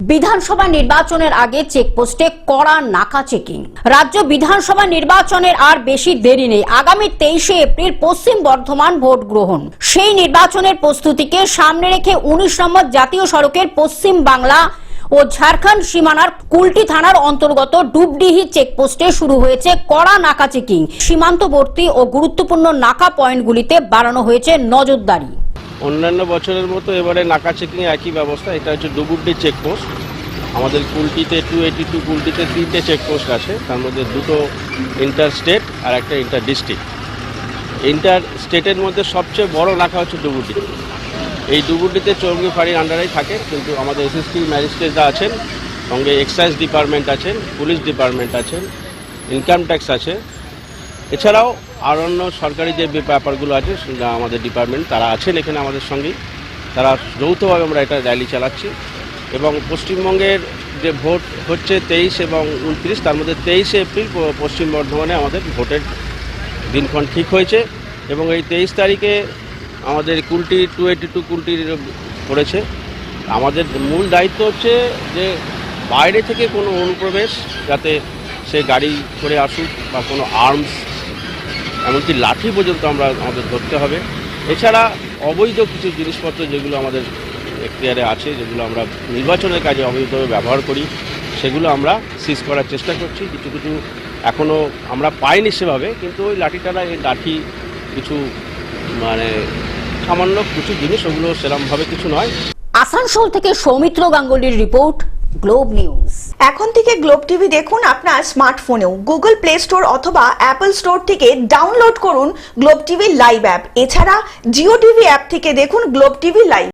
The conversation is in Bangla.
বিধানসভা নির্বাচনের আগে চেকপোস্টে কড়া নাকা চেকিং। রাজ্য বিধানসভা নির্বাচনের আর বেশি দেরি নেই। আগামী 23শে এপ্রিল পশ্চিম বর্ধমান ভোট গ্রহণ। সেই নির্বাচনের প্রস্তুতিকে সামনে রেখে 19 নম্বর জাতীয় সড়কের পশ্চিম বাংলা ও ঝাড়খণ্ড সীমানার কুলটি থানার অন্তর্গত ডুবডিহি চেকপোস্টে শুরু হয়েছে কড়া নাকা চেকিং। সীমান্তবর্তী ও গুরুত্বপূর্ণ নাকা পয়েন্টগুলিতে বাড়ানো হয়েছে নজরদারি। অন্যান্য বছরের মতো এবারে নাকা চেকিং একই ব্যবস্থা। এটা হচ্ছে ডুবুড্ডি চেকপোস্ট। আমাদের কুলটিতে 282 কুলটিতে 3টে চেকপোস্ট আছে, তার মধ্যে 2টো ইন্টার স্টেট আর একটা ইন্টার ডিস্ট্রিক্ট। ইন্টার স্টেটের মধ্যে সবচেয়ে বড় নাকা হচ্ছে ডুবুড্ডি। এই ডুবুড্ডিতে চৌকি ফাঁড়ির আন্ডারেই থাকে, কিন্তু আমাদের এসএসপি ম্যাজিস্ট্রেটরা আছেন, সঙ্গে এক্সাইজ ডিপার্টমেন্ট আছেন, পুলিশ ডিপার্টমেন্ট আছেন, ইনকাম ট্যাক্স আছে, এছাড়াও আর অন্য সরকারি যে ব্যাপারগুলো আছে আমাদের ডিপার্টমেন্ট তারা আছেন এখানে আমাদের সঙ্গেই। তারা যৌথভাবে আমরা এটা র্যালি চালাচ্ছি এবং পশ্চিমবঙ্গের যে ভোট হচ্ছে 23 এবং 29, তার মধ্যে 23শে এপ্রিল পশ্চিম বর্ধমানে আমাদের ভোটের দিনক্ষণ ঠিক হয়েছে এবং এই 23 তারিখে আমাদের কুলটি 282 কুলটির পড়েছে। আমাদের মূল দায়িত্ব হচ্ছে যে বাইরে থেকে কোনো অনুপ্রবেশ যাতে সে গাড়ি করে আসুক বা কোনো আর্মস এমনকি লাঠি পর্যন্ত আমাদের ধরতে হবে। এছাড়া অবৈধ কিছু জিনিসপত্র যেগুলো আমাদের এখতিয়ারে আছে, যেগুলো আমরা নির্বাচনের কাজে অবৈধভাবে ব্যবহার করি, সেগুলো আমরা সিজ করার চেষ্টা করছি। কিছু কিছু এখনও আমরা পাইনি সেভাবে, কিন্তু ওই লাঠিটারা এই লাঠি কিছু সামান্য কিছু জিনিস, ওগুলো সেরকমভাবে কিছু নয়। আসানসোল থেকে সৌমিত্র গাঙ্গুলির রিপোর্ট, গ্লোব নিউজ। এখন থেকে গ্লোব টিভি দেখুন আপনার স্মার্টফোনেও। গুগল প্লে স্টোর অথবা অ্যাপল স্টোর থেকে ডাউনলোড করুন গ্লোব টিভি লাইভ অ্যাপ। এছাড়া জিও টিভি অ্যাপ থেকে দেখুন গ্লোব টিভি লাইভ।